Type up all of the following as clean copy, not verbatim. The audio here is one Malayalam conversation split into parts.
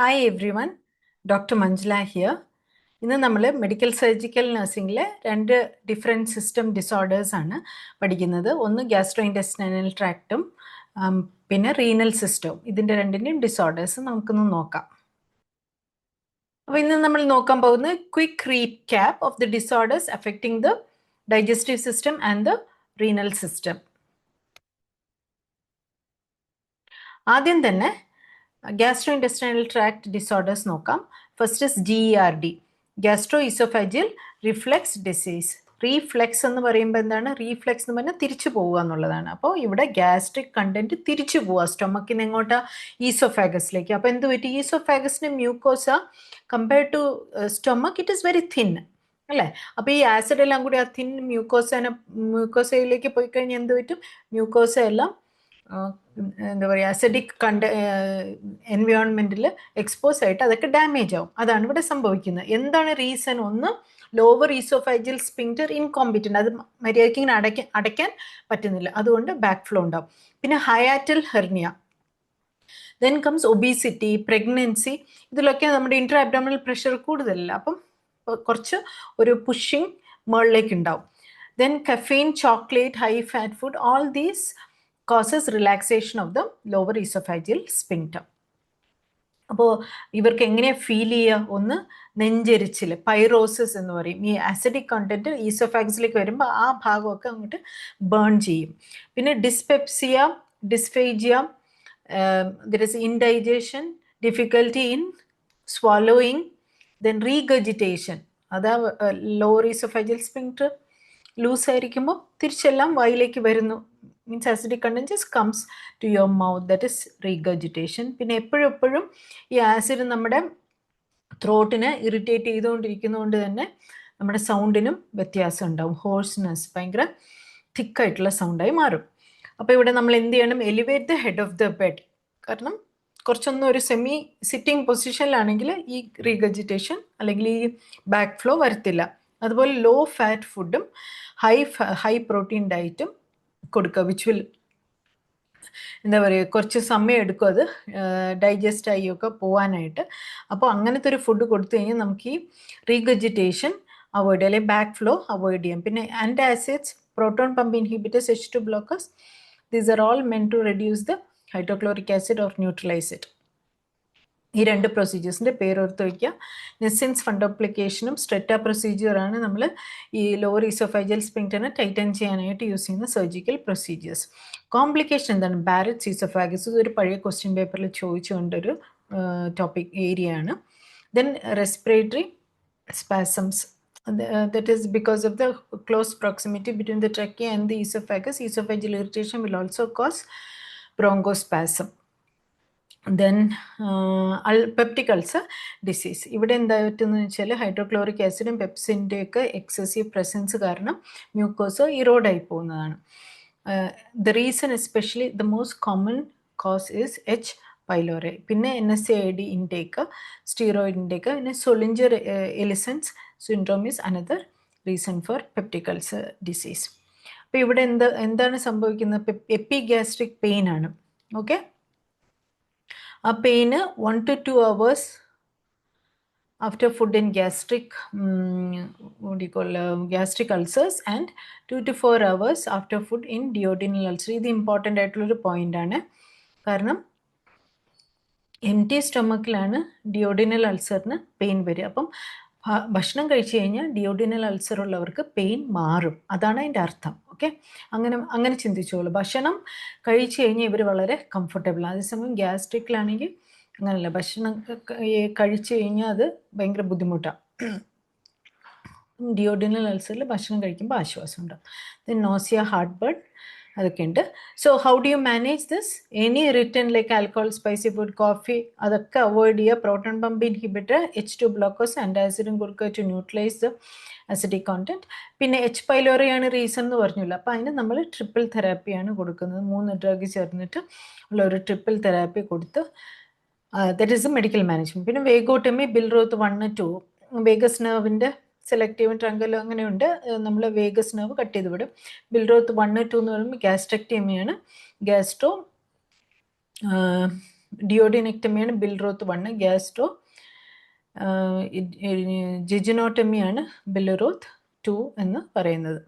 Hi everyone, Dr. Manjula here. ഇന്ന് നമ്മൾ മെഡിക്കൽ സർജിക്കൽ നഴ്സിംഗിലെ രണ്ട് ഡിഫറെൻറ്റ് സിസ്റ്റം ഡിസോർഡേഴ്സ് ആണ് പഠിക്കുന്നത്. ഒന്ന് ഗ്യാസ്ട്രോ ഇൻറ്റെസ്റ്റിനൽ ട്രാക്റ്റും പിന്നെ റീനൽ സിസ്റ്റവും. ഇതിൻ്റെ രണ്ടിൻ്റെയും ഡിസോർഡേഴ്സ് നമുക്കൊന്ന് നോക്കാം. അപ്പോൾ ഇന്ന് നമ്മൾ നോക്കാൻ പോകുന്ന quick recap of the disorders affecting the digestive system and the renal system. ആദ്യം തന്നെ gastrointestinal tract disorders നോക്കാം. First is GERD, gastroesophageal reflux disease. Reflex എന്ന് പറയുമ്പോൾ എന്താണ്? റീഫ്ലെക്സ് എന്ന് പറഞ്ഞാൽ തിരിച്ചു പോവുക എന്നുള്ളതാണ്. അപ്പോൾ ഇവിടെ ഗ്യാസ്ട്രിക് കണ്ടന്റ് തിരിച്ചു പോവുക സ്റ്റൊമക്കിൽ നിന്ന് എങ്ങോട്ടാ? ഈസോഫാഗസിലേക്ക്. അപ്പോൾ എന്ത് പറ്റി? ഈസോഫാഗസിന്റെ mucosa compared to stomach it is very thin അല്ലേ? അപ്പോൾ ഈ ആസിഡ് എല്ലാം കൂടി ആ തിൻ മ്യൂക്കോസയിലേക്ക് പോയി കഴിഞ്ഞാൽ എന്ത് പറ്റും? മ്യൂക്കോസ എല്ലാം എന്താ പറയുക, അസിഡിക് എൻവയോൺമെൻറ്റിൽ എക്സ്പോസ് ആയിട്ട് അതൊക്കെ ഡാമേജ് ആവും. അതാണ് ഇവിടെ സംഭവിക്കുന്നത്. എന്താണ് റീസൺ? ഒന്ന്, ലോവർ ഈസോഫാജിയൽ സ്പിങ്ക്റ്റർ ഇൻകോമ്പിറ്റൻ്റ്, അത് മര്യാദയ്ക്ക് ഇങ്ങനെ അടയ്ക്കാൻ പറ്റുന്നില്ല, അതുകൊണ്ട് ബാക്ക് ഫ്ലോ ഉണ്ടാവും. പിന്നെ hiatal hernia, then comes obesity, pregnancy. ഇതിലൊക്കെ നമ്മുടെ ഇൻട്രാ അബ്ഡോമിനൽ പ്രഷർ കൂടുതലല്ല, അപ്പം കുറച്ച് ഒരു പുഷിങ് മുകളിലേക്ക് ഉണ്ടാവും. Then caffeine, chocolate, high fat food, all these causes relaxation of the lower esophageal sphincter. അപ്പോൾ ഇവർക്ക് എങ്ങനെയാ ഫീൽ ചെയ്യുക? ഒന്ന്, നെഞ്ചെരിച്ചിൽ, പൈറോസിസ് എന്ന് പറയും. ഈ ആസിഡിക് കണ്ടന്റ് ഈസോഫാഗസിലേക്ക് വരുമ്പോൾ ആ ഭാഗമൊക്കെ അങ്ങോട്ട് ബേൺ ചെയ്യും. പിന്നെ dyspepsia, dysphagia, there is indigestion, difficulty in swallowing, then regurgitation. അതാ ലോവർ ഈസോഫാജിയൽ സ്പിങ്ക്റ്റർ ലൂസ് ആയിരിക്കുമ്പോൾ തിരിച്ചെല്ലാം വായിലേക്ക് വരുന്നു. means acidic content just comes to your mouth, that is regurgitation. പിന്നെ എപ്പോഴും ഈ ആസിഡ് നമ്മുടെ ത്രോട്ടിനെ ഇറിറ്റേറ്റ് ചെയ്തുകൊണ്ടിരിക്കുന്നതുകൊണ്ട് തന്നെ നമ്മുടെ സൗണ്ടിനും വ്യത്യാസം ഉണ്ടാവും. ഹോഴ്സ്നെസ്, ഭയങ്കര തിക്കായിട്ടുള്ള സൗണ്ടായി മാറും. അപ്പോൾ ഇവിടെ നമ്മൾ എന്ത് ചെയ്യണം? Elevate the head of the bed. കാരണം കുറച്ചൊന്നും ഒരു സെമി സിറ്റിംഗ് പൊസിഷനിലാണെങ്കിൽ ഈ റീഗർജിറ്റേഷൻ അല്ലെങ്കിൽ ഈ ബാക്ക് ഫ്ലോ വരത്തില്ല. അതുപോലെ ലോ ഫാറ്റ് ഫുഡും ഹൈ പ്രോട്ടീൻ ഡയറ്റും കൊടുക്കുക, വിച്ച് വിൽ എന്താ പറയുക, കുറച്ച് സമയം എടുക്കും അത് ഡൈജസ്റ്റ് ആയിയൊക്കെ പോകാനായിട്ട്. അപ്പോൾ അങ്ങനത്തെ ഒരു ഫുഡ് കൊടുത്തു കഴിഞ്ഞാൽ നമുക്ക് ഈ റീഗർജിറ്റേഷൻ അവോയ്ഡ് ചെയ്യാം, അല്ലെങ്കിൽ ബാക്ക് ഫ്ലോ അവോയ്ഡ് ചെയ്യാം. പിന്നെ antacids, proton pump inhibitors, H2 blockers, these are all meant to reduce the hydrochloric acid or neutralize it. ഈ രണ്ട് പ്രൊസീജിയേഴ്സിൻ്റെ പേരോർത്ത് വയ്ക്കുക. നെസിൻസ് ഫണ്ടോപ്ലിക്കേഷനും സ്ട്രെറ്റ പ്രൊസീജിയറാണ് നമ്മൾ ഈ ലോവർ ഈസോഫാജിയൽ സ്പിങ്ക്റ്ററിനെ ടൈറ്റൻ ചെയ്യാനായിട്ട് യൂസ് ചെയ്യുന്ന സർജിക്കൽ പ്രൊസീജിയേഴ്സ്. കോംപ്ലിക്കേഷൻ എന്താണ്? ബാരറ്റ്സ് ഈസോഫാഗസ്, ഒരു പഴയ ക്വസ്റ്റ്യൻ പേപ്പറിൽ ചോദിച്ചുകൊണ്ടൊരു ടോപ്പിക് ഏരിയ ആണ്. Then respiratory spasms, that is because of the close proximity between the trachea and the esophagus. Esophageal irritation will also cause bronchospasm. Then peptic ulcer disease. ഇവിടെ എന്താ പറ്റുന്നത് വെച്ചാൽ ഹൈഡ്രോക്ലോറിക് ആസിഡും പെപ്സിൻ്റെയൊക്കെ എക്സസീവ് പ്രസൻസ് കാരണം മ്യൂക്കോസ് ഇറോഡായി പോകുന്നതാണ്. The reason especially the most common cause is H. Pylori. പിന്നെ NSAID ഇൻടേക്ക്, സ്റ്റീറോയിഡ് ഇൻടേക്ക്, പിന്നെ Zollinger Ellison's syndrome is another reason for peptic ulcer disease. അപ്പോൾ ഇവിടെ എന്താണ് സംഭവിക്കുന്നത്? എപ്പിഗ്യാസ്ട്രിക് പെയിൻ ആണ്. ഓക്കെ, ആ പെയിന് 1 to 2 hours after food in gastric gastric ulcers and 2 to 4 hours after food in duodenal ulcer. ഇത് ഇമ്പോർട്ടൻ്റ് ആയിട്ടുള്ളൊരു പോയിൻ്റാണ്. കാരണം എം ടി സ്റ്റൊമക്കിലാണ് ഡിയോഡിനൽ അൾസറിന് പെയിൻ വരിക. അപ്പം ഭക്ഷണം കഴിച്ചു കഴിഞ്ഞാൽ ഡിയോഡിനൽ അൾസർ ഉള്ളവർക്ക് പെയിൻ മാറും, അതാണ് അതിൻ്റെ അർത്ഥം. ഓക്കെ, അങ്ങനെ ചിന്തിച്ചോളൂ. ഭക്ഷണം കഴിച്ചു കഴിഞ്ഞാൽ ഇവർ വളരെ കംഫർട്ടബിൾ. അതേസമയം ഗ്യാസ്ട്രിക്കിലാണെങ്കിൽ അങ്ങനെയല്ല, ഭക്ഷണം കഴിച്ചു കഴിഞ്ഞാൽ അത് ഭയങ്കര ബുദ്ധിമുട്ടാണ്. ഡിയോഡിനൽ അൾസറിൽ ഭക്ഷണം കഴിക്കുമ്പോൾ ആശ്വാസം ഉണ്ടാവും. ദെൻ നോസിയ, ഹാർട്ട് ബേൺ, അതൊക്കെ ഉണ്ട്. So how do you manage this? Any return like alcohol, spicy food, coffee, അതൊക്കെ അവോയ്ഡ് ചെയ്യുക. Proton pump inhibitor, H2 blockers, ആൻറ്റാസിഡും കൊടുക്കുക to neutralize the acidic content. പിന്നെ H. പൈലോറിയാണ് റീസൺ എന്ന് പറഞ്ഞില്ല, അപ്പോൾ അതിന് നമ്മൾ ട്രിപ്പിൾ തെറാപ്പിയാണ് കൊടുക്കുന്നത്. 3 ഡ്രഗ് ചേർന്നിട്ട് ഉള്ള ഒരു ട്രിപ്പിൾ തെറാപ്പി കൊടുത്ത് that is A medical management. പിന്നെ വേഗോട്ടമി, ബിൽറോത്ത് 1, 2, വേഗസ് നെർവിൻ്റെ സെലക്റ്റീവ് ട്രങ്കലോ അങ്ങനെയുണ്ട്. നമ്മൾ വേഗസ് നെർവ് കട്ട് ചെയ്ത് വിടും. ബിൽറോത്ത് 1, 2 എന്ന് പറയുമ്പോൾ ഗ്യാസ്ട്രക്ടമിയാണ്. ഗ്യാസ്ട്രോ ഡിയോഡിനെക്ടമിയാണ് ബിൽറോത്ത് 1, ഗ്യാസ്ട്രോ ജിജിനോട്ടമിയാണ് ബിലിറോത്ത് 2 എന്ന് പറയുന്നത്.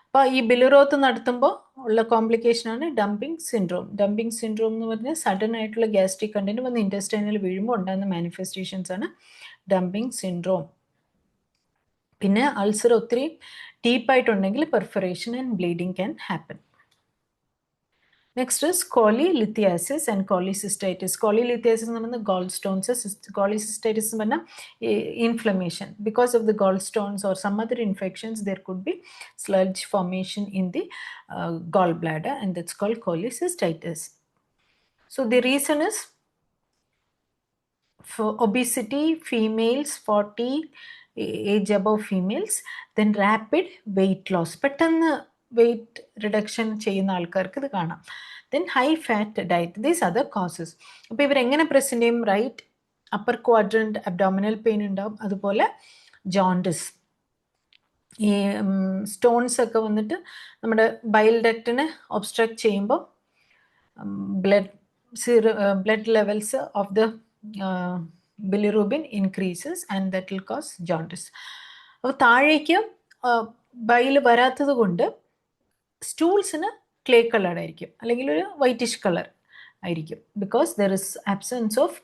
അപ്പോൾ ഈ ബിലിറോത്ത് നടത്തുമ്പോൾ ഉള്ള കോംപ്ലിക്കേഷനാണ് ഡംപിങ് സിൻഡ്രോം. ഡംപിങ് സിൻഡ്രോം എന്ന് പറഞ്ഞാൽ സഡൻ ആയിട്ടുള്ള ഗ്യാസ്ട്രിക് കണ്ടന്റ് വന്ന് ഇൻറ്റസ്റ്റൈനിൽ വീഴുമ്പോൾ ഉണ്ടാകുന്ന മാനിഫെസ്റ്റേഷൻസ് ആണ് ഡംപിങ് സിൻഡ്രോം. പിന്നെ അൾസർ ഒത്തിരി ഡീപ്പായിട്ടുണ്ടെങ്കിൽ perforation and bleeding can happen. Next is cholelithiasis and cholecystitis. Cholelithiasis എന്ന് പറയുന്നത് ഗോൾ സ്റ്റോൺസ്, കോളിസിസ്റ്റൈറ്റിസ് എന്ന് പറഞ്ഞാൽ inflammation. Because of the gall stones or some other infections there could be sludge formation in the gallbladder, and that's called cholecystitis. So the reason is for obesity, females 40 age above females, then rapid weight loss, പെട്ടെന്ന് വെയിറ്റ് റിഡക്ഷൻ ചെയ്യുന്ന ആൾക്കാർക്ക് ഇത് കാണാം. Then high fat diet, these other causes. അപ്പോൾ ഇവരെങ്ങനെ പ്രസൻറ്റ് ചെയ്യും? Right upper quadrant abdominal pain ഉണ്ടാവും, അതുപോലെ ജോണ്ടിസ്. ഈ സ്റ്റോൺസ് ഒക്കെ വന്നിട്ട് നമ്മുടെ ബൈൽ ഡക്റ്റിനെ ഒബ്സ്ട്രക്ട് ചെയ്യുമ്പോൾ blood levels of the bilirubin increases and that will cause jaundice. അപ്പോൾ താഴേക്ക് ബൈൽ വരാത്തത് കൊണ്ട് സ്റ്റൂൾസിന് ക്ലേ കളർ ആയിരിക്കും, അല്ലെങ്കിൽ ഒരു വൈറ്റിഷ് കളർ ആയിരിക്കും, because there is absence of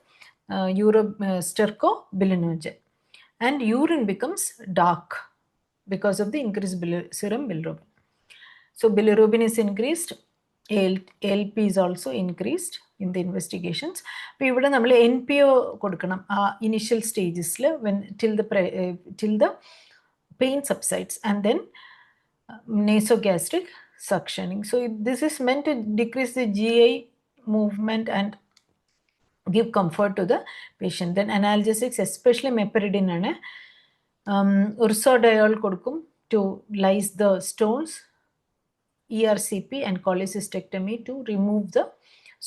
stercobilinogen, and urine becomes dark because of the increased serum bilirubin. So bilirubin is increased, ALP is also increased in the investigations. അപ്പോൾ ഇവിടെ നമ്മൾ NPO കൊടുക്കണം ആ initial സ്റ്റേജസിൽ till the pain subsides, and then nasogastric suctioning. So this is meant to decrease the GI movement and give comfort to the patient. Then analgesics, especially meperidine ആണ്. Ursodiol കൊടുക്കും to lyse the stones, ERCP and cholecystectomy to remove the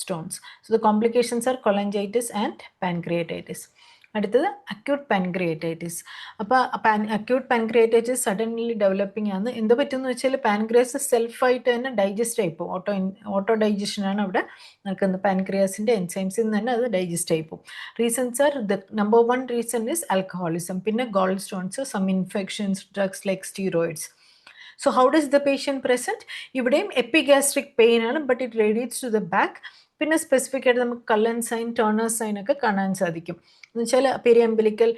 stones. So the complications are cholangitis and pancreatitis. അടുത്തത് അക്യൂട്ട് പാൻക്രിയേറ്റൈറ്റിസ്. അപ്പോൾ അക്യൂട്ട് പാൻക്രിയേറ്റൈറ്റിസ് സഡൻലി ഡെവലപ്പിംഗ് ആണ്. എന്ത് പറ്റുമെന്ന് വെച്ചാൽ പാൻക്രിയാസ് സെൽഫായിട്ട് തന്നെ ഡൈജസ്റ്റ് ആയിപ്പോവും. ഓട്ടോ ഡൈജഷനാണ് അവിടെ നടക്കുന്നത്. പാൻക്രിയാസിൻ്റെ എൻസൈംസിൽ നിന്ന് തന്നെ അത് ഡൈജസ്റ്റ് ആയിപ്പോവും. Reasons are the number 1 reason is alcoholism, പിന്നെ gall stones, some infections, drugs like steroids. So how does the patient present? ഇവിടെയും എപ്പിഗാസ്ട്രിക് പെയിൻ ആണ്, but it radiates to the back. പിന്നെ സ്പെസിഫിക് ആയിട്ട് നമുക്ക് കള്ളൻ സൈൻ, ടേണർ സൈൻ ഒക്കെ കാണാൻ സാധിക്കും. എന്ന് വെച്ചാൽ പെരി അംബിലിക്കൽ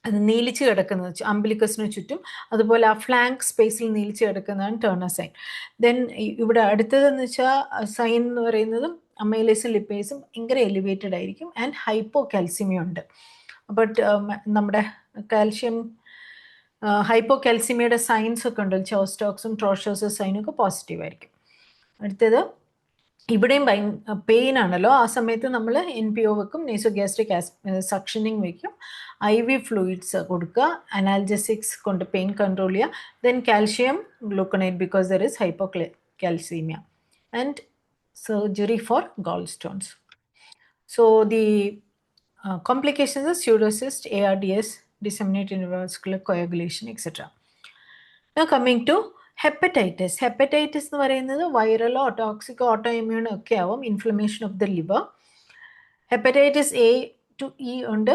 അത് നീലിച്ച് കിടക്കുന്നത് അംബിലിക്കസിന് ചുറ്റും, അതുപോലെ ആ ഫ്ലാങ്ക് സ്പേസിൽ നീലിച്ച് കിടക്കുന്നതാണ് ടേണർ സൈൻ. ദെൻ ഇവിടെ അടുത്തതെന്ന് വെച്ചാൽ സൈൻ എന്ന് പറയുന്നതും അമൈലേസും ലിപ്പേസും ഭയങ്കര എലിവേറ്റഡ് ആയിരിക്കും, ആൻഡ് ഹൈപ്പോ കാൽസ്യമി ഉണ്ട്. ബട്ട് നമ്മുടെ കാൽഷ്യം ഹൈപ്പോ കാൽസ്യമിയുടെ സൈൻസ് ഒക്കെ ഉണ്ട്, ചോസ്റ്റോക്സും ട്രോഷോസും സൈനും ഒക്കെ പോസിറ്റീവ് ആയിരിക്കും. അടുത്തത് ഇവിടെയും പെയിൻ ആണല്ലോ, ആ സമയത്ത് നമ്മൾ NPO വെക്കും, നേസോഗ്യാസ്ട്രിക് സക്ഷനിങ് വെക്കും, IV ഫ്ലൂയിഡ്സ് കൊടുക്കുക, അനാൽജസിക്സ് കൊണ്ട് പെയിൻ കൺട്രോൾ ചെയ്യുക, then calcium gluconate because there is hypo calcaemia, and surgery four goal stones. So the complications are pseudocyst, ARDS, disseminated intravascular coagulation, etc. Now coming to hepatitis. Hepatitis എന്ന് പറയുന്നത് വൈറലോ ടോക്സിക്കോ ഓട്ടോ ഇമ്മ്യൂണോ ഒക്കെ ആവും, inflammation of the liver. Hepatitis A to E ഉണ്ട്.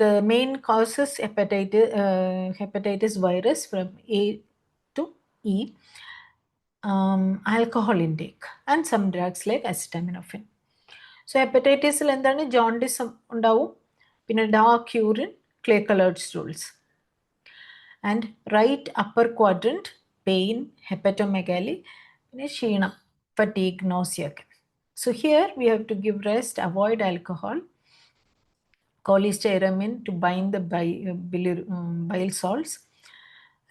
The main causes hepatitis virus from A to E, alcohol intake and some drugs like acetaminophen. So ഹെപ്പറ്റൈറ്റിസിൽ എന്താണ്? ജോണ്ടിസ് ഉണ്ടാവും, പിന്നെ dark urine, clay coloured stools, and right upper quadrant pain, hepatomegaly, പിന്നെ ക്ഷീണം, ഫറ്റീഗ്, നോസിയൊക്കെ. So here we have to give rest, avoid alcohol, cholestyramine to bind the bile salts,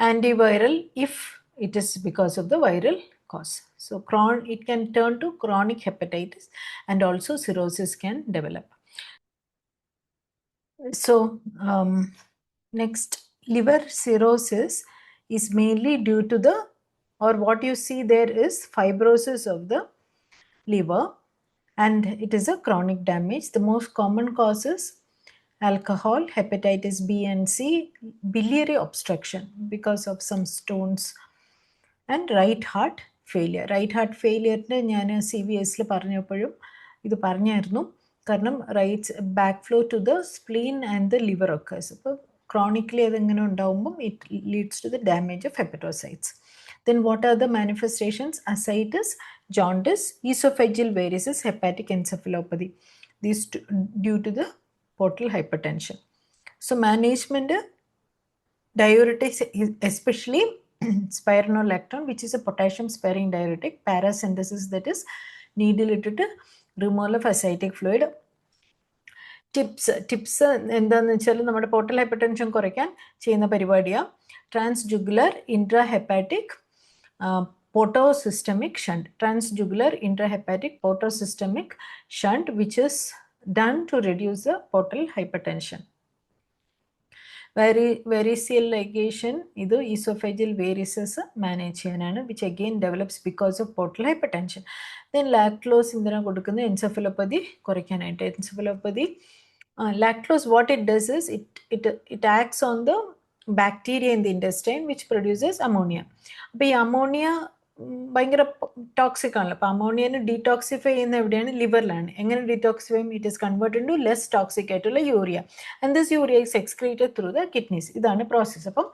antiviral if it is because of the viral cause. So it can turn to chronic hepatitis, and also cirrhosis can develop. So next, liver cirrhosis is mainly due to the, or what you see there is fibrosis of the liver, and it is a chronic damage. The most common causes alcohol, hepatitis B and C, biliary obstruction because of some stones, and right heart failure. Right heart ഫെയിലിയറിന് ഞാൻ CVSൽ പറഞ്ഞപ്പോഴും ഇത് പറഞ്ഞായിരുന്നു. കാരണം rights back flow to the spleen and the liver occurs. അപ്പോൾ ക്രോണിക്കലി അതെങ്ങനെ ഉണ്ടാകുമ്പം it leads to the damage of hepatocytes. Then what are the manifestations? Ascites, jaundice, esophageal varices, hepatic encephalopathy. These due to the portal hypertension. So management, diuretics, especially spironolactone, which is a potassium sparing diuretic, paracentesis, that is needle ഇട്ടിട്ട് removal of ascitic fluid. Tips എന്താണെന്ന് വെച്ചാൽ നമ്മുടെ പോർട്ടൽ ഹൈപ്പർടെൻഷൻ കുറയ്ക്കാൻ ചെയ്യുന്ന പരിപാടിയാണ് ട്രാൻസ്ജുഗുലർ ഇൻട്രാഹെപ്പാറ്റിക് portosystemic shunt, transjugular intrahepatic portosystemic shunt, which is done to reduce the portal hypertension. Variceal ligation, idu esophageal varices manage cheyanana, which again develops because of portal hypertension. Then lactose indana kodukkunna encephalopathy korikkanayittu. Encephalopathy, lactose, what it does is it acts on the bacteria in the intestine which produces ammonia. അപ്പോൾ ഈ അമോണിയ ഭയങ്കര ടോക്സിക് ആണല്ലോ. അപ്പോൾ അമോണിയനെ ഡീടോക്സിഫൈ ചെയ്യുന്ന എവിടെയാണ്? ലിവറിലാണ്. എങ്ങനെ ഡീടോക്സിഫൈ ചെയ്യും? It is converted to less toxic ആയിട്ടുള്ള urea and this urea is excreted through the kidneys. ഇതാണ് പ്രോസസ്സ്. അപ്പം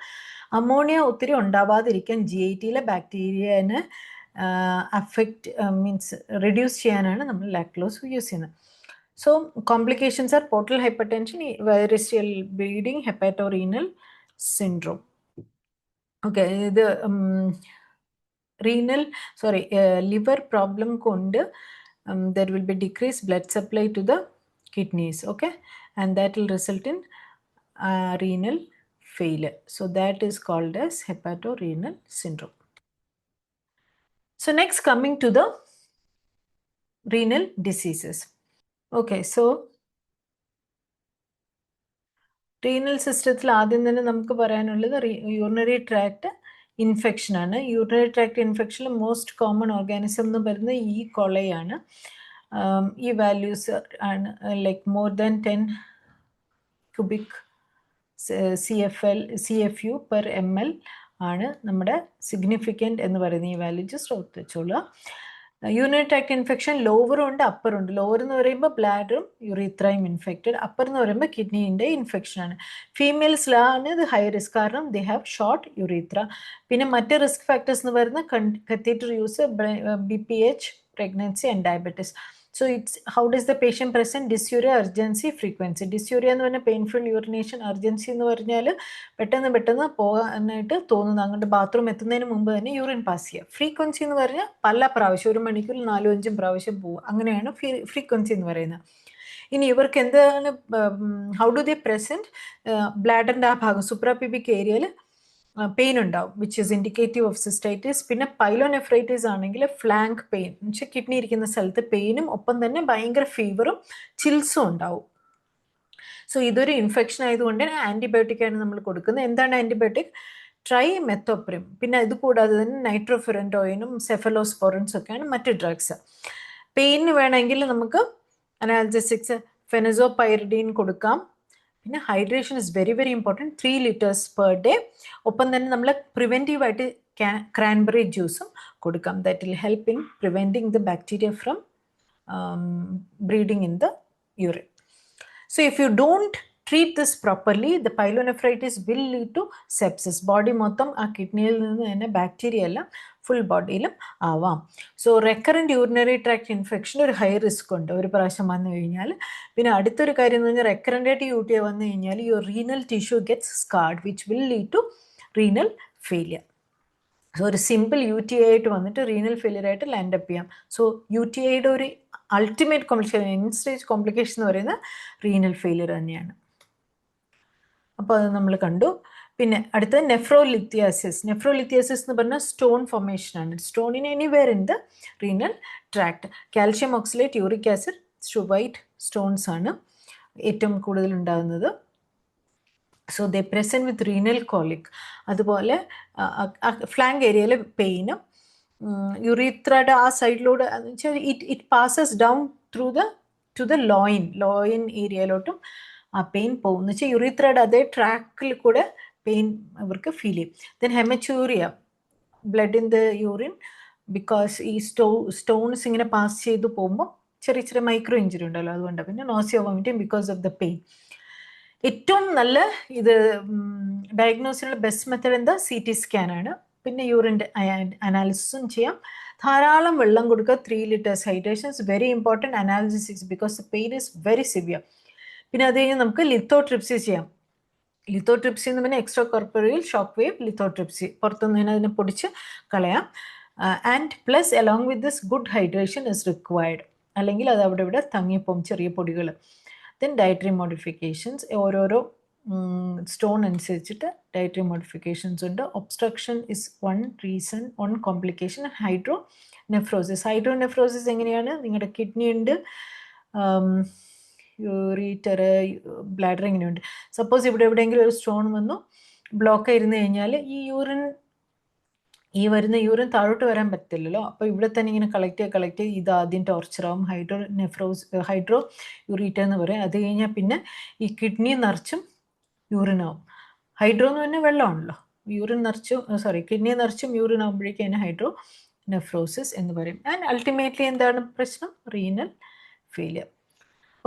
അമോണിയ ഒത്തിരി ഉണ്ടാവാതിരിക്കാൻ GITയിലെ ബാക്ടീരിയനെ അഫക്റ്റ് മീൻസ് റെഡ്യൂസ് ചെയ്യാനാണ് നമ്മൾ ലാക്ടോസ് യൂസ് ചെയ്യുന്നത്. So complications are portal hypertension, variceal bleeding, hepatorenal syndrome. Okay, the liver problem kondu there will be decreased blood supply to the kidneys, okay, and that will result in renal failure. So that is called as hepatorenal syndrome. So next, coming to the renal diseases. Okay, so renal സിസ്റ്റത്തിൽ ആദ്യം തന്നെ നമുക്ക് പറയാനുള്ളത് യൂറിനറി ട്രാക്ട് ഇൻഫെക്ഷൻ ആണ്. യൂറിനറി ട്രാക്ട് ഇൻഫെക്ഷനിൽ മോസ്റ്റ് കോമൺ ഓർഗാനിസം എന്ന് പറയുന്നത് ഈ കൊളയാണ്. ഈ വാല്യൂസ് ആണ് like more than 10 cubic CFU per ml ആണ് നമ്മുടെ സിഗ്നിഫിക്കൻറ്റ് എന്ന് പറയുന്ന ഈ വാല്യൂ. ജസ്റ്റ് ഓർത്ത് വെച്ചോളുക. യൂറിനറി ട്രാക്ട് ഇൻഫെക്ഷൻ ലോവറും ഉണ്ട് അപ്പറും ഉണ്ട്. ലോവർ എന്ന് പറയുമ്പോൾ ബ്ലാഡറും യുറീത്രയും ഇൻഫെക്റ്റഡ്, അപ്പർ എന്ന് പറയുമ്പോൾ കിഡ്നീൻ്റെ ഇൻഫെക്ഷൻ ആണ്. ഫീമെയിൽസിലാണ് ഇത് ഹൈ റിസ്ക്, കാരണം ദേ ഹാവ് ഷോർട്ട് യുറീത്ര. പിന്നെ മറ്റ് റിസ്ക് ഫാക്ടേഴ്സ് എന്ന് പറയുന്നത് catheter use, BPH, pregnancy and diabetes. So it's how does the patient present? Dysuria, urgency, frequency. Dysuria എന്ന് പറഞ്ഞാൽ പെയിൻഫുൾ യൂറിനേഷൻ, urgency എന്ന് പറഞ്ഞാൽ പെട്ടെന്ന് പോകാനായിട്ട് തോന്നുന്നു, അങ്ങോട്ട് ബാത്റൂം എത്തുന്നതിന് മുമ്പ് തന്നെ യൂറിൻ പാസ് ചെയ്യുക. ഫ്രീക്വൻസി എന്ന് പറഞ്ഞാൽ പല പ്രാവശ്യം, ഒരു മണിക്കൂർ 4-5 പ്രാവശ്യം പോവുക, അങ്ങനെയാണ് ഫ്രീക്വൻസി എന്ന് പറയുന്നത്. ഇനി ഇവർക്ക് എന്താണ്, ഹൗ ഡു ദേ പ്രസൻറ്റ്? ബ്ലാഡറിൻ്റെ ആ ഭാഗം സുപ്രാപിബിക് ഏരിയയിൽ പെയിൻ ഉണ്ടാവും, which is indicative of cystitis. പിന്നെ പൈലോനെഫ്രൈറ്റിസ് ആണെങ്കിൽ ഫ്ലാങ്ക് പെയിൻ, എന്നുവെച്ചാൽ കിഡ്നി ഇരിക്കുന്ന സ്ഥലത്ത് പെയിനും ഒപ്പം തന്നെ ഭയങ്കര ഫീവറും ചിൽസും ഉണ്ടാവും. സോ ഇതൊരു ഇൻഫെക്ഷൻ ആയതുകൊണ്ട് ആൻറ്റിബയോട്ടിക്കാണ് നമ്മൾ കൊടുക്കുന്നത്. എന്താണ് ആൻറ്റിബയോട്ടിക്? ട്രൈമെത്തോപ്രിം. പിന്നെ ഇത് കൂടാതെ തന്നെ നൈട്രോഫുറൻറ്റോയിനും സെഫലോസ്പോറിൻസും ഒക്കെയാണ് മറ്റ് ഡ്രഗ്സ്. പെയിന് വേണമെങ്കിൽ നമുക്ക് അനാൽജസിക്സ്, ഫെനസോപൈറിഡീൻ കൊടുക്കാം. പിന്നെ hydration is very very important, 3 liters per day. ഒപ്പം തന്നെ നമ്മൾ പ്രിവെൻറ്റീവായിട്ട് ക്രാൻബെറി ജ്യൂസും കൊടുക്കാം. That will help in preventing the bacteria from breeding in the urine. So if you don't treat this properly, the pyelonephritis will lead to sepsis. Body മൊത്തം ആ കിഡ്നിയിൽ നിന്ന് തന്നെ ബാക്ടീരിയ എല്ലാം ഫുൾ ബോഡിയിലും ആവാം. So recurrent urinary tract infection ഒരു ഹൈ റിസ്ക് ഉണ്ട് ഒരു പ്രാവശ്യം വന്നു കഴിഞ്ഞാൽ. പിന്നെ അടുത്തൊരു കാര്യം എന്ന് പറഞ്ഞാൽ റെക്കറൻ്റായിട്ട് UTI വന്നു കഴിഞ്ഞാൽ your renal tissue gets scarred, which will lead to renal failure. So ഒരു സിമ്പിൾ UTI ആയിട്ട് വന്നിട്ട് റീനൽ ഫെയിലിയർ ആയിട്ട് ലാൻഡപ്പ് ചെയ്യാം. സോ UTIയുടെ ഒരു ultimate complication, end stage complication എന്ന് പറയുന്നത് റീനൽ ഫെയിലിയർ തന്നെയാണ്. അപ്പോൾ അത് നമ്മൾ കണ്ടു. പിന്നെ അടുത്തത് നെഫ്രോലിത്തിയാസിസ്. നെഫ്രോലിത്തിയാസിസ് എന്ന് പറഞ്ഞാൽ സ്റ്റോൺ ഫോർമേഷനാണ്. Stone in anywhere in the renal tract. Calcium oxalate, uric acid, white stones ആണ് ഏറ്റവും കൂടുതൽ ഉണ്ടാകുന്നത്. So they present with renal colic. അതുപോലെ ഫ്ലാങ്ക് ഏരിയയിൽ പെയിനും, യുറീത്രയുടെ ആ സൈഡിലൂടെ it passes down to the loin ഏരിയയിലോട്ടും ആ പെയിൻ പോകും. എന്ന് വെച്ചാൽ യുറീത്രയുടെ അതേ ട്രാക്കിൽ കൂടെ പെയിൻ അവർക്ക് ഫീൽ ചെയ്യും. Then haematuria, blood in the urine because ഈ സ്റ്റോൺസ് ഇങ്ങനെ പാസ് ചെയ്ത് പോകുമ്പോൾ ചെറിയ ചെറിയ മൈക്രോ ഇഞ്ചുറി ഉണ്ടല്ലോ, അതുകൊണ്ട്. പിന്നെ nausea vomiting because of the pain. ഏറ്റവും നല്ല ഇത് ഡയഗ്നോസിനുള്ള ബെസ്റ്റ് മെത്തേഡ് എന്താ? CT സ്കാനാണ്. പിന്നെ യൂറിൻ അനാലിസിസും ചെയ്യാം. ധാരാളം വെള്ളം കൊടുക്കുക. 3 liters hydration is very important. Analysis because the pain is very severe. പിന്നെ അത് കഴിഞ്ഞ് നമുക്ക് ലിത്തോട്രിപ്സി ചെയ്യാം. ലിത്തോട്രിപ്സി എന്ന് പറഞ്ഞാൽ extra corporeal shock wave lithotripsy, പുറത്തുനിന്ന് അതിനെ പൊടിച്ച് കളയാം. And plus along with this good hydration is required, അല്ലെങ്കിൽ അത് അവിടെ ഇവിടെ തങ്ങിപ്പോവും ചെറിയ പൊടികൾ. ദെൻ ഡയറ്ററി മോഡിഫിക്കേഷൻസ്, ഓരോരോ സ്റ്റോൺ അനുസരിച്ചിട്ട് ഡയറ്ററി മോഡിഫിക്കേഷൻസ് ഉണ്ട്. Obstruction is one reason, one complication. Hydronephrosis. Hydronephrosis എങ്ങനെയാണ്? നിങ്ങളുടെ കിഡ്നി ഉണ്ട്, യൂറീറ്റർ, ബ്ലാഡർ ഇങ്ങനെയുണ്ട്. സപ്പോസ് ഇവിടെ എവിടെയെങ്കിലും ഒരു സ്റ്റോൺ വന്നു ബ്ലോക്ക് ആയിരുന്നു കഴിഞ്ഞാൽ ഈ വരുന്ന യൂറിൻ താഴോട്ട് വരാൻ പറ്റില്ലല്ലോ. അപ്പോൾ ഇവിടെ തന്നെ ഇങ്ങനെ കളക്ട് ചെയ്ത് ഇത് ആദ്യം ടോർച്ചറാവും. ഹൈഡ്രോ യൂറീറ്റർ എന്ന് പറയും. അത് കഴിഞ്ഞാൽ പിന്നെ ഈ കിഡ്നി നിറച്ചും യൂറിനാവും. ഹൈഡ്രോ എന്ന് പറഞ്ഞാൽ വെള്ളമാണല്ലോ. കിഡ്നി നിറച്ചും യൂറിൻ ആകുമ്പോഴേക്കും അതിന് ഹൈഡ്രോ നെഫ്രോസിസ് എന്ന് പറയും. ആൻഡ് അൾട്ടിമേറ്റ്ലി എന്താണ് പ്രശ്നം? Renal failure.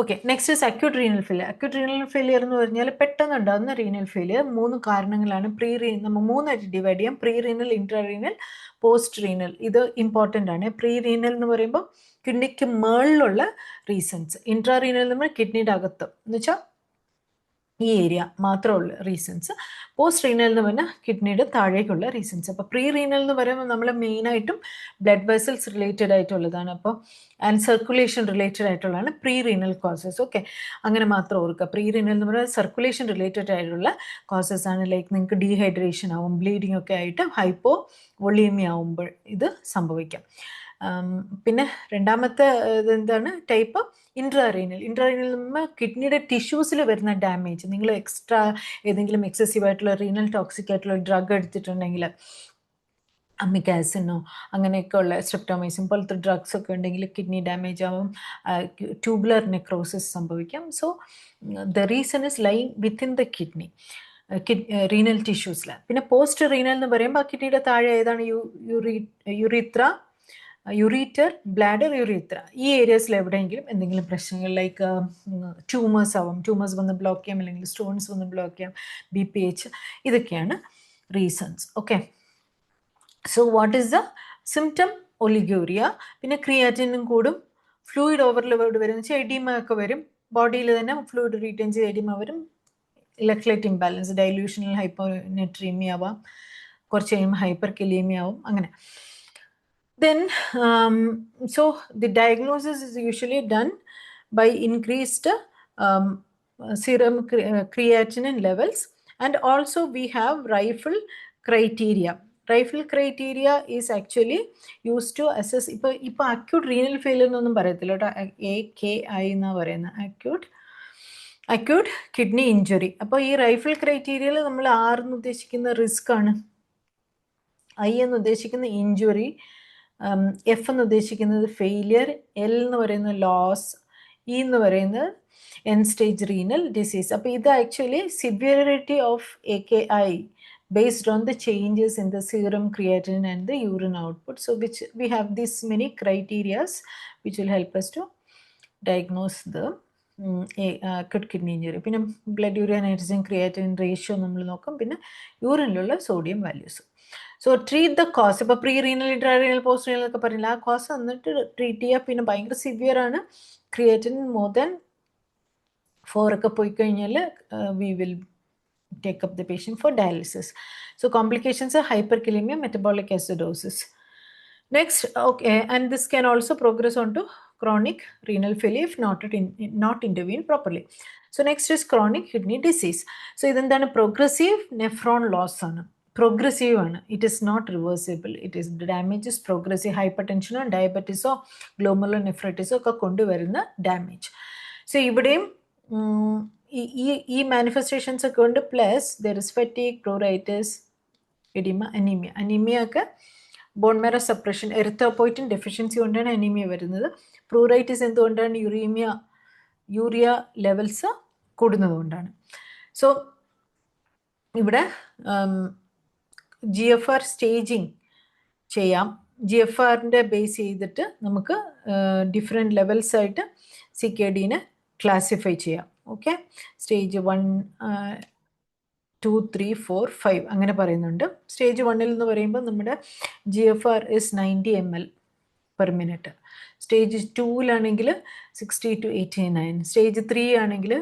Okay, next is acute renal failure. Acute renal failure എന്ന് പറഞ്ഞാൽ പെട്ടെന്ന് ഉണ്ടാകുന്ന റീനൽ ഫെയിലിയർ. 3 കാരണങ്ങളാണ്. നമ്മൾ 3ആയിട്ട് ഡിവൈഡ് ചെയ്യാം. Pre renal, intra renal, post renal. ഇത് ഇമ്പോർട്ടൻ്റ് ആണ്. പ്രീ റീനൽ എന്ന് പറയുമ്പോൾ കിഡ്നിക്ക് മേളിലുള്ള റീസൺസ്. ഇൻട്രാ റീനൽ എന്ന് പറഞ്ഞാൽ കിഡ്നിയുടെ അകത്ത്, എന്ന് വെച്ചാൽ ഈ ഏരിയ മാത്രമുള്ള റീസൺസ്. പോസ്റ്റ് റീനൽ എന്ന് പറഞ്ഞാൽ കിഡ്നിയുടെ താഴേക്കുള്ള റീസൺസ്. അപ്പോൾ പ്രീ റീനൽ എന്ന് പറയുമ്പോൾ നമ്മൾ മെയിനായിട്ടും ബ്ലഡ് വെസൽസ് റിലേറ്റഡ് ആയിട്ടുള്ളതാണ്. അപ്പോൾ ആൻഡ് സർക്കുലേഷൻ റിലേറ്റഡ് ആയിട്ടുള്ളതാണ് പ്രീ റീനൽ കോസസ്. ഓക്കെ, അങ്ങനെ മാത്രം ഓർക്കുക. പ്രീ റീനൽ എന്ന് പറയുന്നത് സർക്കുലേഷൻ റിലേറ്റഡ് ആയിട്ടുള്ള കോസസ് ആണ്. ലൈക്ക് നിങ്ങൾക്ക് ഡീഹൈഡ്രേഷൻ ആവും, ബ്ലീഡിംഗ് ഒക്കെ ആയിട്ട് ഹൈപ്പോ വൊളീമിയ ആവുമ്പോൾ ഇത് സംഭവിക്കാം. പിന്നെ രണ്ടാമത്തെ ഇതെന്താണ്? ടൈപ്പ് ഇൻട്രാറീനൽ. ഇൻട്രാറീനൽ നമ്മൾ കിഡ്നിയുടെ ടിഷ്യൂസിൽ വരുന്ന ഡാമേജ്. നിങ്ങൾ എക്സ്ട്രാ ഏതെങ്കിലും എക്സസീവ് ആയിട്ടുള്ള റീനൽ ടോക്സിക് ആയിട്ടുള്ള ഡ്രഗ് എടുത്തിട്ടുണ്ടെങ്കിൽ, അമിക് ആസിഡോ അങ്ങനെയൊക്കെ ഉള്ള സ്ട്രെപ്റ്റോമൈസിൻ പോലത്തെ ഡ്രഗ്സ് ഒക്കെ ഉണ്ടെങ്കിൽ കിഡ്നി ഡാമേജ് ആവും, ട്യൂബുലർ നെക്രോസിസ് സംഭവിക്കാം. So the reason is lying within the kidney, renal ടിഷ്യൂസിൽ. പിന്നെ പോസ്റ്റ് റീനൽ എന്ന് പറയുമ്പോൾ കിഡ്നിയുടെ താഴെ ഏതാണ്? Ureter, bladder, urethra. ഈ ഏരിയാസിൽ എവിടെയെങ്കിലും എന്തെങ്കിലും പ്രശ്നങ്ങൾ ലൈക്ക് ട്യൂമേഴ്സ് ആവും. ട്യൂമേഴ്സ് വന്ന് ബ്ലോക്ക് ചെയ്യാം, അല്ലെങ്കിൽ സ്റ്റോൺസ് വന്ന് ബ്ലോക്ക് ചെയ്യാം, BPH. ഇതൊക്കെയാണ് reasons. Okay, so what is the symptom? ഒലിഗൂരിയ. പിന്നെ ക്രിയാറ്റിനും കൂടും, ഫ്ലൂയിഡ് ഓവർലോഡ് വരും, വെച്ചാൽ എഡിമ ഒക്കെ വരും. ബോഡിയിൽ തന്നെ ഫ്ലൂയിഡ് റീറ്റെയിൻ ചെയ്ത് എഡിമ വരും. ഇലക്ട്രോലൈറ്റ് ഇംബാലൻസ്, ഡൈല്യൂഷണൽ ഹൈപ്പോനെട്രീമിയ ആവാം, കുറച്ച് കഴിയുമ്പോൾ ഹൈപ്പർ കലീമിയ ആവും, അങ്ങനെ. Then, so the diagnosis is usually done by increased serum creatinine levels, and also we have Rifle criteria. Rifle criteria is actually used to assess. ഇപ്പോൾ acute renal failure എന്നൊന്നും പറയത്തില്ല കേട്ടോ, AKI എന്നാ പറയുന്നത്, acute kidney injury. അപ്പോൾ ഈ റൈഫിൾ ക്രൈറ്റീരിയയിൽ നമ്മൾ R എന്ന് ഉദ്ദേശിക്കുന്ന റിസ്ക് ആണ്, I എന്ന് ഉദ്ദേശിക്കുന്ന ഇഞ്ചുറി, F എന്ന് ഉദ്ദേശിക്കുന്നത് ഫെയിലിയർ, L എന്ന് പറയുന്നത് ലോസ്, E എന്ന് പറയുന്നത് എൻ സ്റ്റേജ് റീനൽ ഡിസീസ്. അപ്പോൾ ഇത് actually severity of AKI based on the changes in the serum creatinine and the urine output. So which we have these many criterias which will help us to diagnose the acute kidney injury. പിന്നെ blood urea nitrogen creatinine ratio നമ്മൾ നോക്കും, പിന്നെ യൂറിനിലുള്ള sodium values. So treat the cause. ഇപ്പോൾ pre renal, intrarenal, post renal ഒക്കെ പറഞ്ഞില്ല, ആ കോസ് എന്നിട്ട് ട്രീറ്റ് ചെയ്യുക. പിന്നെ ഭയങ്കര സിവിയർ ആണ്, ക്രിയേറ്റിൻ മോർ ദാൻ 4 ഒക്കെ പോയി കഴിഞ്ഞാൽ we will take up the patient for dialysis. So complications hyperkalaemia, metabolic acidosis. Next, okay, and this can also progress on to chronic renal failure if not intervened properly. So next is chronic kidney disease. So ഇതെന്താണ്? പ്രോഗ്രസീവ് നെഫ്രോൺ ലോസ് ആണ്. പ്രോഗ്രസീവ് ആണ്, it is not reversible. the damage is progressive. ഹൈപ്പർടെൻഷനോ ഡയബറ്റീസോ ഗ്ലോമറുലർ നെഫ്രൈറ്റിസോ ഒക്കെ കൊണ്ടുവരുന്ന ഡാമേജ്. സോ ഇവിടെയും ഈ മാനിഫെസ്റ്റേഷൻസ് ഒക്കെ ഉണ്ട്. Plus there is fatigue, pruritus, oedema, anaemia ഒക്കെ bone marrow suppression, erythropoietin deficiency കൊണ്ടാണ് അനീമിയ വരുന്നത്. പ്രൂറൈറ്റിസ് എന്തുകൊണ്ടാണ്? യൂറിയ ലെവൽസ് കൂടുന്നതുകൊണ്ടാണ്. സോ ഇവിടെ GFR സ്റ്റേജിങ് ചെയ്യാം. GFR-ന്റെ ബേസ് ചെയ്തിട്ട് നമുക്ക് ഡിഫറെൻറ്റ് ലെവൽസ് ആയിട്ട് CKD-നെ ക്ലാസിഫൈ ചെയ്യാം. ഓക്കെ, സ്റ്റേജ് 1, 2, 3, 4, 5 അങ്ങനെ പറയുന്നുണ്ട്. സ്റ്റേജ് 1-ൽ എന്ന് പറയുമ്പോൾ നമ്മുടെ GFR is 90 ml/min. സ്റ്റേജ് 2-ലാണെങ്കിൽ 60 to 89. സ്റ്റേജ് 3 ആണെങ്കിൽ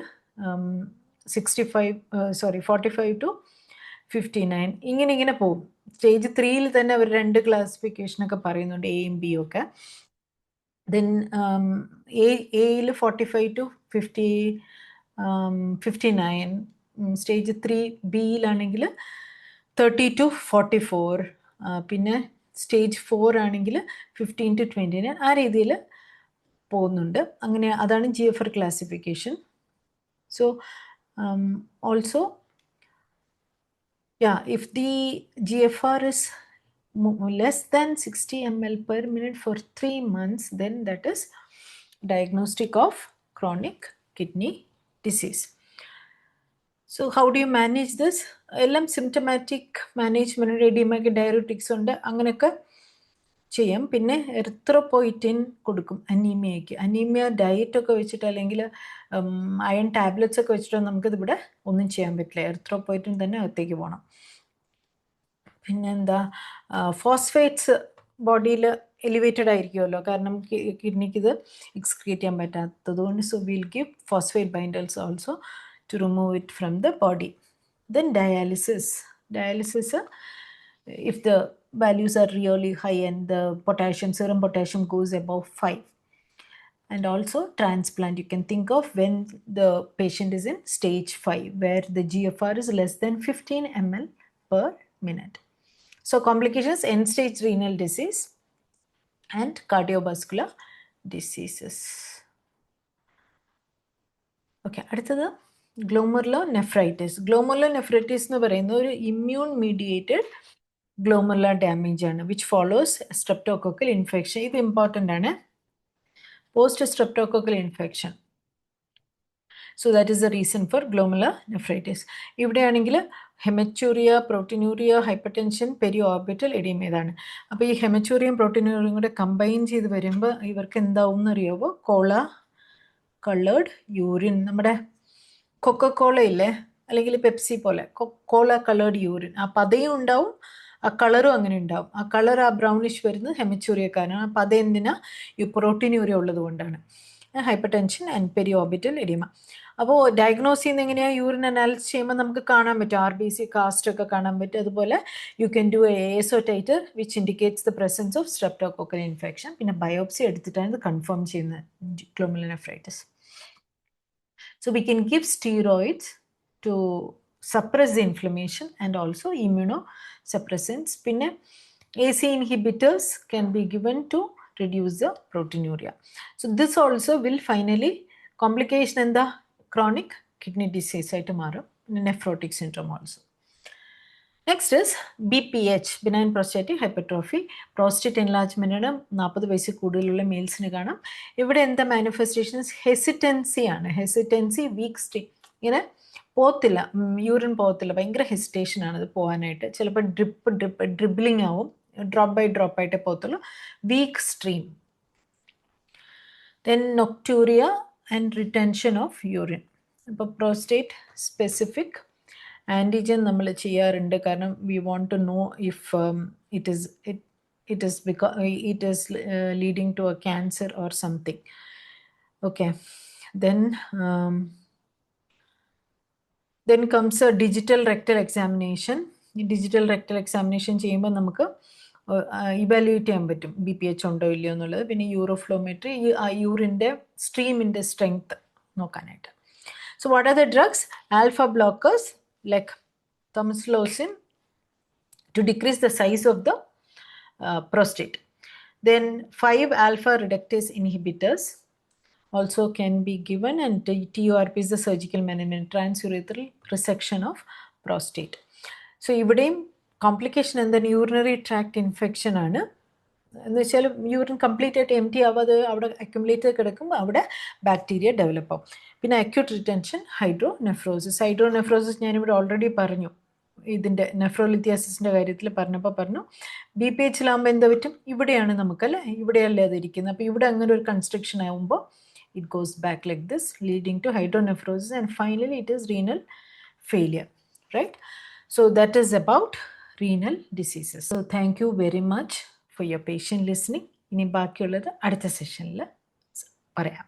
45 to 59. ഇങ്ങനെ പോകും. സ്റ്റേജ് 3-ൽ തന്നെ അവർ 2 ക്ലാസിഫിക്കേഷനൊക്കെ പറയുന്നുണ്ട്, എയും ബിയും ഒക്കെ. ദെൻ എയിൽ 45 to 59. Stage 3ബിയിലാണെങ്കിൽ 30 to 44. പിന്നെ സ്റ്റേജ് 4 ആണെങ്കിൽ 15 to 29. ആ രീതിയിൽ പോകുന്നുണ്ട്. അങ്ങനെ അതാണ് GFR classification. So also if the GFR is less than 60 ml/min for 3 months, then that is diagnostic of chronic kidney disease. So how do you manage this? എല്ലാം സിംറ്റമാറ്റിക് മാനേജ്മെൻറ്റ്, എഡിമയ്ക്ക് ഡയറൂട്ടിക്സ് ഉണ്ട്, അങ്ങനെയൊക്കെ ചെയ്യാം. പിന്നെ എറിത്രോപോയിറ്റിൻ കൊടുക്കും അനീമിയയ്ക്ക്. അനീമിയ ഡയറ്റൊക്കെ വെച്ചിട്ട് അല്ലെങ്കിൽ അയൺ ടാബ്ലറ്റ്സ് ഒക്കെ വെച്ചിട്ട് നമുക്കിതിവിടെ ഒന്നും ചെയ്യാൻ പറ്റില്ല. എറിത്രോപോയിറ്റിൻ തന്നെ അകത്തേക്ക് പോകണം. പിന്നെന്താ, ഫോസ്ഫേറ്റ്സ് ബോഡിയിൽ എലിവേറ്റഡ് ആയിരിക്കുമല്ലോ, കാരണം കിഡ്നിക്ക് ഇത് എക്സ്ക്രീറ്റ് ചെയ്യാൻ പറ്റാത്തത് കൊണ്ട്. So will give phosphate binders also to remove it from the body. Then dialysis. If the values are really high and the serum potassium goes above 5. And also transplant, you can think of when the patient is in stage 5, where the GFR is less than 15 ml/min. So complications, end-stage renal disease and cardiovascular diseases. Okay, അടുത്തത് glomerulonephritis. Glomerulonephritis എന്ന് പറയുന്ന ഒരു ഇമ്മ്യൂൺ മീഡിയേറ്റഡ് ഗ്ലോമെറുലർ ഡാമേജ് ആണ്, വിച്ച് ഫോളോസ് സ്ട്രെപ്റ്റോകോക്കൽ ഇൻഫെക്ഷൻ. ഇത് ഇമ്പോർട്ടൻ്റ് ആണ്, post streptococcal infection. So that is the reason for glomerulonephritis. ഇവിടെയാണെങ്കിൽ haematuria, proteinuria, hyper tension, peri orbital oedema ഇതാണ്. അപ്പോൾ ഈ ഹെമച്ചൂറിയും പ്രോട്ടീനൂറിയും കൂടെ കമ്പൈൻ ചെയ്ത് വരുമ്പോൾ ഇവർക്ക് എന്താവും എന്നറിയാമോ? കോള കളേർഡ് യൂറിൻ. നമ്മുടെ കൊക്കക്കോള ഇല്ലേ, അല്ലെങ്കിൽ പെപ്സി പോലെ കോള കളേർഡ് യൂറിൻ, ആ പതയും ഉണ്ടാവും, ആ കളറും അങ്ങനെ ഉണ്ടാവും. ആ കളർ, ആ ബ്രൗണിഷ് വരുന്നത് ഹെമച്ചൂറിയക്കാരാണ്. അപ്പം അതെന്തിനാ? ഈ പ്രോട്ടീനൂറിയ ഉള്ളത് കൊണ്ടാണ്. Hyper tension and peri orbital oedema. അപ്പോൾ ഡയഗ്നോസ് ചെയ്യുന്ന എങ്ങനെയാണ്? യൂറിൻ അനാലിസിസ് ചെയ്യുമ്പോൾ നമുക്ക് കാണാൻ പറ്റും, RBC കാസ്റ്റ് ഒക്കെ കാണാൻ പറ്റും. അതുപോലെ you can do ASO titre which indicates the presence of streptococcal infection. പിന്നെ ബയോപ്സി എടുത്തിട്ടാണ് ഇത് കൺഫേം ചെയ്യുന്നത് glomerulonephritis. So we can give steroids to suppress the inflammation and also immunosuppressants. Pinne AC inhibitors can be given to reduce the proteinuria. So this also will finally complication in the chronic kidney disease ആയിട്ട് മാറും. Nephrotic syndrome also. Next is BPH, benign prostatic hypertrophy. Prostate എൻലാർജ്മെൻറ്റിന് 40 വയസ്സിൽ കൂടുതലുള്ള മെയിൽസിന് കാണാം. ഇവിടെ എന്താ മാനിഫെസ്റ്റേഷൻസ്? ഹെസിറ്റൻസി ആണ്. ഹെസിറ്റൻസി, വീക്ക് സ്റ്റേ, ഇങ്ങനെ പോകത്തില്ല, യൂറിൻ പോകത്തില്ല, ഭയങ്കര ഹെസിറ്റേഷൻ ആണ് ഇത് പോകാനായിട്ട്. ചിലപ്പോൾ ഡ്രിബ്ലിംഗ് ആവും, ഡ്രോപ്പ് ബൈ ഡ്രോപ്പ് ആയിട്ടേ പോകത്തുള്ളൂ. Weak stream. Then nocturia and retention of urine. അപ്പോൾ പ്രോസ്റ്റേറ്റ് സ്പെസിഫിക് ആൻറ്റിജൻ നമ്മൾ ചെയ്യാറുണ്ട്, കാരണം we want to know if it is leading to a cancer or something. Okay, then comes a digital rectal examination. ഈ ഡിജിറ്റൽ റെക്ടൽ എക്സാമിനേഷൻ ചെയ്യുമ്പോൾ നമുക്ക് ഇവാലുവേറ്റ് ചെയ്യാൻ പറ്റും BPH ഉണ്ടോ ഇല്ലയോ എന്നുള്ളത്. പിന്നെ യൂറോഫ്ലോമെട്രി, യൂറിൻ്റെ സ്ട്രീമിൻ്റെ സ്ട്രെങ്ത് നോക്കാനായിട്ട്. So what are the drugs? Alpha blockers like tamsulosin to decrease the size of the prostate. Then 5 alpha reductase inhibitors also can be given, and TURP is the surgical management, transurethral resection of prostate. So ഇവിടെയും കോംപ്ലിക്കേഷൻ എന്താണ്? യൂറിനറി ട്രാക്ട് ഇൻഫെക്ഷൻ ആണ്. എന്ന് വെച്ചാൽ യൂറിൻ കംപ്ലീറ്റ് ആയിട്ട് empty ആവാതെ അവിടെ അക്യുമുലേറ്റ് കിടക്കുമ്പോൾ അവിടെ ബാക്ടീരിയ ഡെവലപ്പ് ആവും. പിന്നെ അക്യൂട്ട് റിറ്റൻഷൻ, ഹൈഡ്രോനെഫ്രോസിസ്. ഹൈഡ്രോനെഫ്രോസിസ് ഞാനിവിടെ ഓൾറെഡി പറഞ്ഞു, ഇതിൻ്റെ നെഫ്രോലിത്തിയാസിസിൻ്റെ കാര്യത്തിൽ പറഞ്ഞപ്പോൾ പറഞ്ഞു BPH ലാകുമ്പോൾ എന്താ പറ്റും, ഇവിടെയാണ് നമുക്കല്ലേ, ഇവിടെയല്ലേ അതിരിക്കുന്നത്. അപ്പോൾ ഇവിടെ അങ്ങനെ ഒരു കൺസ്ട്രക്ഷൻ ആകുമ്പോൾ it goes back like this, leading to hydronephrosis, and finally it is renal failure, right? So that is about renal diseases. So thank you very much for your patient listening. ഇനി ബാക്കിയുള്ളത് അടുത്ത സെഷനിൽ പറയാം.